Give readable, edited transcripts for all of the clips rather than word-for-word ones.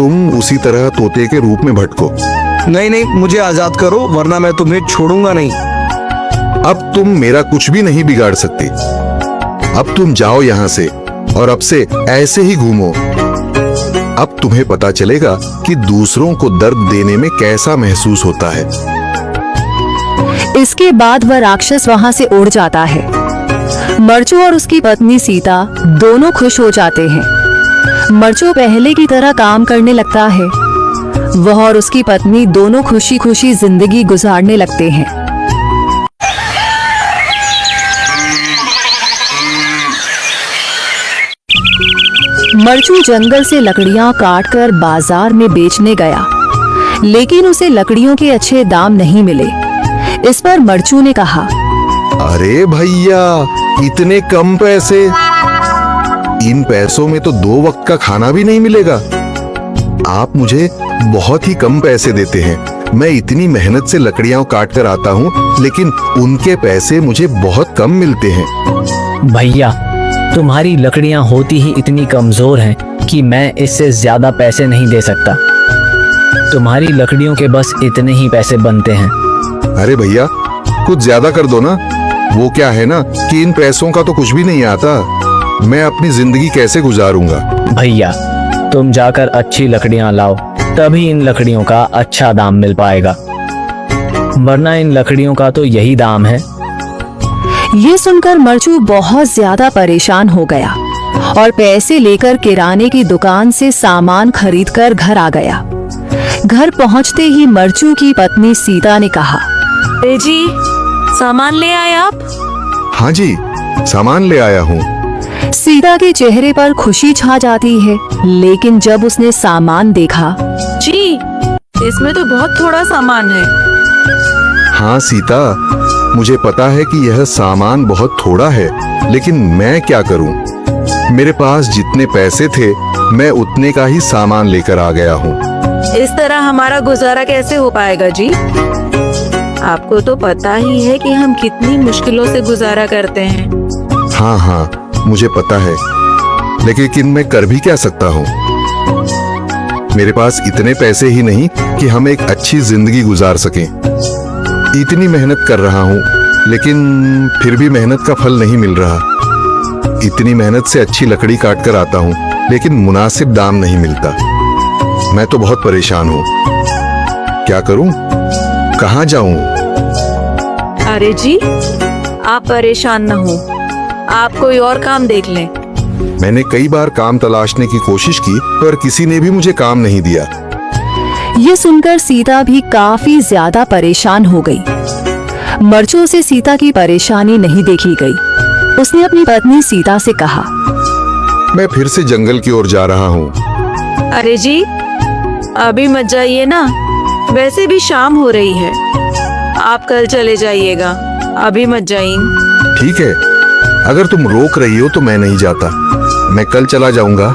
तुम उसी तरह तोते के रूप में भटको। नहीं नहीं, मुझे आजाद करो वरना मैं तुम्हें छोड़ूंगा नहीं। अब तुम मेरा कुछ भी नहीं बिगाड़ सकते। अब तुम जाओ यहाँ से और अब से ऐसे ही घूमो। अब तुम्हें पता चलेगा कि दूसरों को दर्द देने में कैसा महसूस होता है। इसके बाद वह राक्षस वहां से उड़ जाता है। मरचू और उसकी पत्नी सीता दोनों खुश हो जाते हैं। मरचू पहले की तरह काम करने लगता है। वह और उसकी पत्नी दोनों खुशी खुशी जिंदगी गुजारने लगते हैं। मरचू जंगल से लकड़ियां काटकर बाजार में बेचने गया, लेकिन उसे लकड़ियों के अच्छे दाम नहीं मिले। इस पर मरचू ने कहा, अरे भैया, इतने कम पैसे? इन पैसों में तो 2 वक्त का खाना भी नहीं मिलेगा। आप मुझे बहुत ही कम पैसे देते हैं। मैं इतनी मेहनत से लकड़ियां काट कर आता हूँ, लेकिन उनके पैसे मुझे बहुत कम मिलते हैं। भैया, तुम्हारी लकड़ियां होती ही इतनी कमजोर हैं कि मैं इससे ज्यादा पैसे नहीं दे सकता। तुम्हारी लकड़ियों के बस इतने ही पैसे बनते हैं। अरे भैया, कुछ ज्यादा कर दो ना। वो क्या है ना कि इन पैसों का तो कुछ भी नहीं आता। मैं अपनी जिंदगी कैसे गुजारूंगा? भैया, तुम जाकर अच्छी लकड़ियां लाओ, तभी इन लकड़ियों का अच्छा दाम मिल पाएगा, वरना इन लकड़ियों का तो यही दाम है। ये सुनकर मरचू बहुत ज्यादा परेशान हो गया और पैसे लेकर किराने की दुकान से सामान खरीदकर घर आ गया। घर पहुंचते ही मरचू की पत्नी सीता ने कहा, अरे जी, सामान ले आए आप? हाँ जी, सामान ले आया हूँ। सीता के चेहरे पर खुशी छा जाती है, लेकिन जब उसने सामान देखा, जी, इसमें तो बहुत थोड़ा सामान है। हाँ सीता, मुझे पता है कि यह सामान बहुत थोड़ा है, लेकिन मैं क्या करूं? मेरे पास जितने पैसे थे, मैं उतने का ही सामान लेकर आ गया हूँ। इस तरह हमारा गुजारा कैसे हो पाएगा जी? आपको तो पता ही है कि हम कितनी मुश्किलों से गुजारा करते हैं। हाँ हाँ, मुझे पता है, लेकिन मैं कर भी क्या सकता हूँ? मेरे पास इतने पैसे ही नहीं कि हम एक अच्छी जिंदगी गुजार सकें। इतनी मेहनत कर रहा हूँ, लेकिन फिर भी मेहनत का फल नहीं मिल रहा। इतनी मेहनत से अच्छी लकड़ी काट कर आता हूँ, लेकिन मुनासिब दाम नहीं मिलता। मैं तो बहुत परेशान हूँ। क्या करूँ? कहाँ जाऊँ? अरे जी, आप परेशान न हो, आप कोई और काम देख लें। मैंने कई बार काम तलाशने की कोशिश की, पर किसी ने भी मुझे काम नहीं दिया। ये सुनकर सीता भी काफी ज्यादा परेशान हो गई। मरचू से सीता की परेशानी नहीं देखी गई। उसने अपनी पत्नी सीता से कहा, मैं फिर से जंगल की ओर जा रहा हूँ। अरे जी, अभी मत जाइए ना, वैसे भी शाम हो रही है। आप कल चले जाइएगा, अभी मत जाइए। ठीक है, अगर तुम रोक रही हो तो मैं नहीं जाता। मैं कल चला जाऊंगा।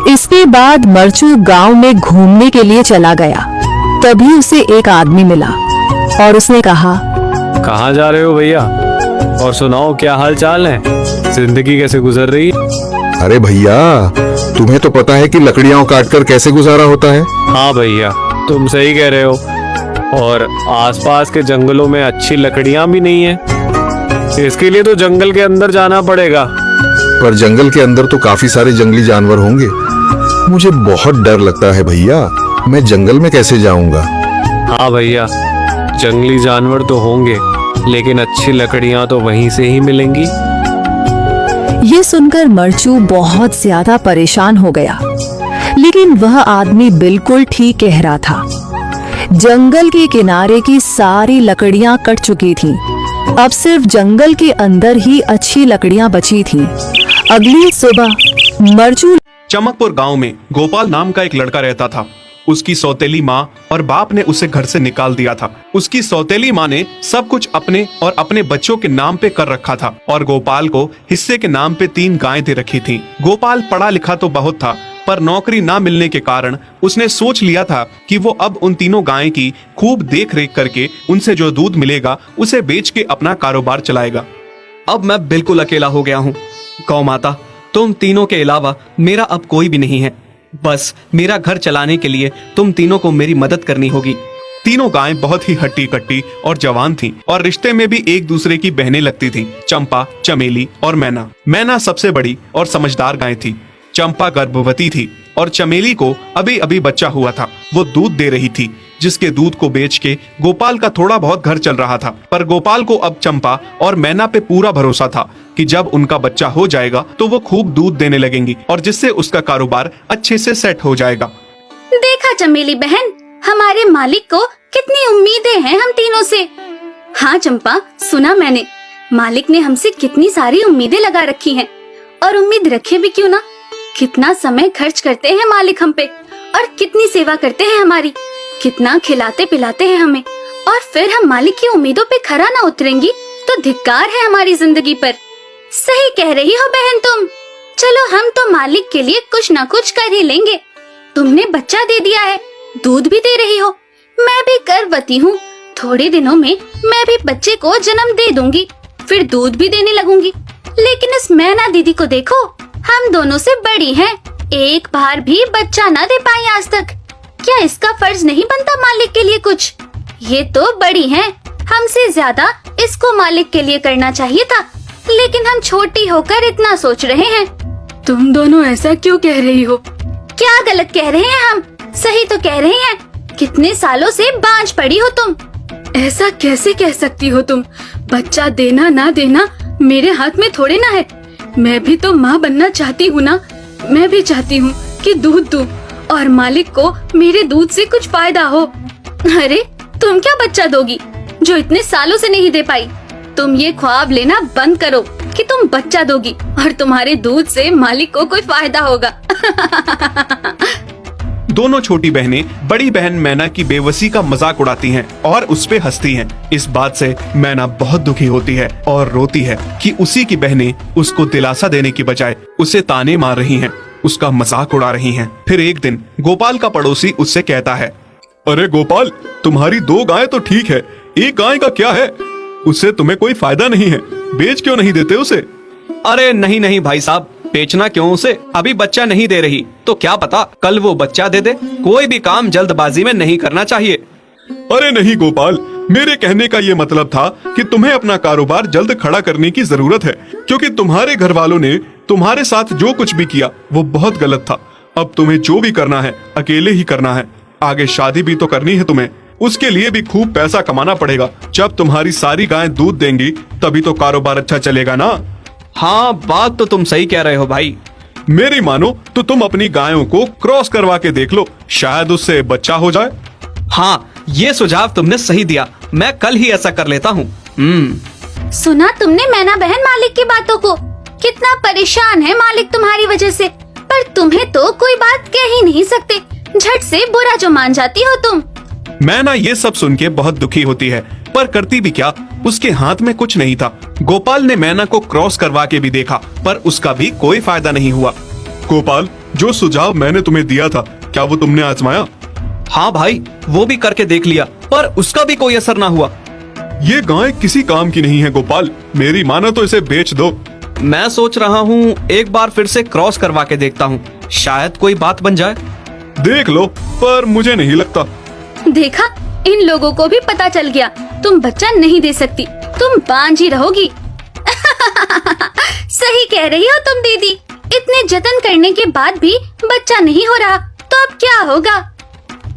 इसके बाद मरचू गांव में घूमने के लिए चला गया। तभी उसे एक आदमी मिला और उसने कहा, कहाँ जा रहे हो भैया? और सुनाओ, क्या हाल चाल है? जिंदगी कैसे गुजर रही है? अरे भैया, तुम्हें तो पता है कि लकड़ियां काटकर कैसे गुजारा होता है। हाँ भैया, तुम सही कह रहे हो। और आसपास के जंगलों में अच्छी लकड़ियां भी नहीं है। इसके लिए तो जंगल के अंदर जाना पड़ेगा। पर जंगल के अंदर तो काफी सारे जंगली जानवर होंगे। मुझे बहुत डर लगता है भैया, मैं जंगल में कैसे जाऊंगा? हाँ भैया, जंगली जानवर तो होंगे, लेकिन अच्छी लकड़ियां तो वहीं से ही मिलेंगी। ये सुनकर मरचू बहुत ज्यादा परेशान हो गया, लेकिन वह आदमी बिल्कुल ठीक कह रहा था। जंगल के किनारे की सारी लकड़ियां कट चुकी थीं। अब सिर्फ जंगल के अंदर ही अच्छी लकड़ियां बची थीं। अगली सुबह मरचू चमकपुर गांव में गोपाल नाम का एक लड़का रहता था। उसकी सौतेली माँ और बाप ने उसे घर से निकाल दिया था। उसकी सौतेली माँ ने सब कुछ अपने और अपने बच्चों के नाम पे कर रखा था और गोपाल को हिस्से के नाम पे 3 गायें दे रखी थीं। गोपाल पढ़ा लिखा तो बहुत था, पर नौकरी ना मिलने के कारण उसने सोच लिया था कि वो अब उन तीनों गायें की खूब देख रेख करके उनसे जो दूध मिलेगा उसे बेच के अपना कारोबार चलाएगा। अब मैं बिल्कुल अकेला हो गया हूँ। गौ माता, तुम तीनों के अलावा मेरा अब कोई भी नहीं है। बस मेरा घर चलाने के लिए तुम तीनों को मेरी मदद करनी होगी। तीनों गायें बहुत ही हट्टी कट्टी और जवान थीं और रिश्ते में भी एक दूसरे की बहनें लगती थीं। चंपा, चमेली और मैना। मैना सबसे बड़ी और समझदार गाय थी। चंपा गर्भवती थी और चमेली को अभी अभी बच्चा हुआ था। वो दूध दे रही थी, जिसके दूध को बेच के गोपाल का थोड़ा बहुत घर चल रहा था। पर गोपाल को अब चंपा और मैना पे पूरा भरोसा था कि जब उनका बच्चा हो जाएगा तो वो खूब दूध देने लगेंगी और जिससे उसका कारोबार अच्छे से सेट हो जाएगा। देखा चमेली बहन, हमारे मालिक को कितनी उम्मीदें हैं हम तीनों से। हाँ चंपा, सुना मैंने, मालिक ने हमसे कितनी सारी उम्मीदें लगा रखी हैं। और उम्मीद रखे भी क्यों ना, कितना समय खर्च करते हैं मालिक हम पे और कितनी सेवा करते हैं हमारी, कितना खिलाते पिलाते हैं हमें। और फिर हम मालिक की उम्मीदों पे खरा ना उतरेंगी तो धिक्कार है हमारी जिंदगी पर। सही कह रही हो बहन तुम। चलो हम तो मालिक के लिए कुछ ना कुछ कर ही लेंगे। तुमने बच्चा दे दिया है, दूध भी दे रही हो, मैं भी गर्भवती हूँ। थोड़े दिनों में मैं भी बच्चे को जन्म दे दूंगी, फिर दूध भी देने लगूंगी। लेकिन इस मैना दीदी को देखो, हम दोनों से बड़ी हैं, एक बार भी बच्चा ना दे पाई आज तक। क्या इसका फर्ज नहीं बनता मालिक के लिए कुछ? ये तो बड़ी हैं, हमसे ज्यादा इसको मालिक के लिए करना चाहिए था। लेकिन हम छोटी होकर इतना सोच रहे हैं। तुम दोनों ऐसा क्यों कह रही हो? क्या गलत कह रहे हैं हम? सही तो कह रहे हैं। कितने सालों से बांझ पड़ी हो तुम। ऐसा कैसे कह सकती हो तुम? बच्चा देना ना देना मेरे हाथ में थोड़े ना है। मैं भी तो माँ बनना चाहती हूँ ना। मैं भी चाहती हूँ कि दूध दूँ और मालिक को मेरे दूध से कुछ फायदा हो। अरे तुम क्या बच्चा दोगी जो इतने सालों से नहीं दे पाई? तुम ये ख्वाब लेना बंद करो कि तुम बच्चा दोगी और तुम्हारे दूध से मालिक को कोई फायदा होगा। दोनों छोटी बहनें बड़ी बहन मैना की बेबसी का मजाक उड़ाती हैं और उस पे हंसती हैं। इस बात से मैना बहुत दुखी होती है और रोती है कि उसी की बहनें उसको दिलासा देने की बजाय उसे ताने मार रही हैं, उसका मजाक उड़ा रही हैं। फिर एक दिन गोपाल का पड़ोसी उससे कहता है, अरे गोपाल, तुम्हारी 2 गायें तो ठीक है, एक गाय का क्या है? उससे तुम्हें कोई फायदा नहीं है, बेच क्यों नहीं देते उसे? अरे नहीं नहीं भाई साहब, बेचना क्यों उसे? अभी बच्चा नहीं दे रही तो क्या पता कल वो बच्चा दे दे। कोई भी काम जल्दबाजी में नहीं करना चाहिए। अरे नहीं गोपाल, मेरे कहने का ये मतलब था कि तुम्हें अपना कारोबार जल्द खड़ा करने की जरूरत है, क्योंकि तुम्हारे घर वालों ने तुम्हारे साथ जो कुछ भी किया वो बहुत गलत था। अब तुम्हें जो भी करना है अकेले ही करना है। आगे शादी भी तो करनी है तुम्हें, उसके लिए भी खूब पैसा कमाना पड़ेगा। जब तुम्हारी सारी गायें दूध देंगी तभी तो कारोबार अच्छा चलेगा ना। हाँ, बात तो तुम सही कह रहे हो भाई। मेरी मानो तो तुम अपनी गायों को क्रॉस करवा के देख लो, शायद उससे बच्चा हो जाए। हाँ, ये सुझाव तुमने सही दिया, मैं कल ही ऐसा कर लेता हूँ। सुना तुमने मैना बहन मालिक की बातों को? कितना परेशान है मालिक तुम्हारी वजह से। पर तुम्हें तो कोई बात कह ही नहीं सकते, झट से बुरा जो मान जाती हो तुम। मैना ये सब सुन के बहुत दुखी होती है, पर करती भी क्या, उसके हाथ में कुछ नहीं था। गोपाल ने मैना को क्रॉस करवा के भी देखा, पर उसका भी कोई फायदा नहीं हुआ। गोपाल, जो सुझाव मैंने तुम्हें दिया था, क्या वो तुमने आजमाया? हाँ भाई, वो भी करके देख लिया, पर उसका भी कोई असर ना हुआ। ये गाय किसी काम की नहीं है गोपाल, मेरी मानो तो इसे बेच दो। मैं सोच रहा हूँ एक बार फिर से क्रॉस करवा के देखता हूँ, शायद कोई बात बन जाए। देख लो, पर मुझे नहीं लगता। देखा, इन लोगों को भी पता चल गया, तुम बच्चा नहीं दे सकती, तुम बांझ ही रहोगी। सही कह रही हो तुम दीदी, इतने जतन करने के बाद भी बच्चा नहीं हो रहा, तो अब क्या होगा?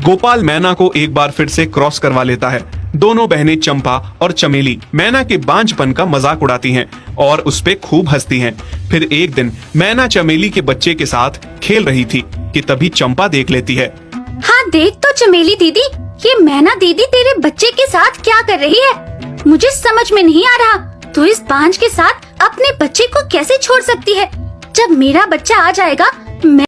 गोपाल मैना को एक बार फिर से क्रॉस करवा लेता है। दोनों बहनें चंपा और चमेली मैना के बांझपन का मजाक उड़ाती हैं और उस पे खूब हंसती हैं। फिर एक दिन मैना चमेली के बच्चे के साथ खेल रही थी कि तभी चंपा देख लेती है। हाँ देख तो चमेली दीदी, ये मैना दीदी तेरे बच्चे के साथ क्या कर रही है? मुझे समझ में नहीं आ रहा, तू इस बांझ के साथ अपने बच्चे को कैसे छोड़ सकती है? जब मेरा बच्चा आ जाएगा मैं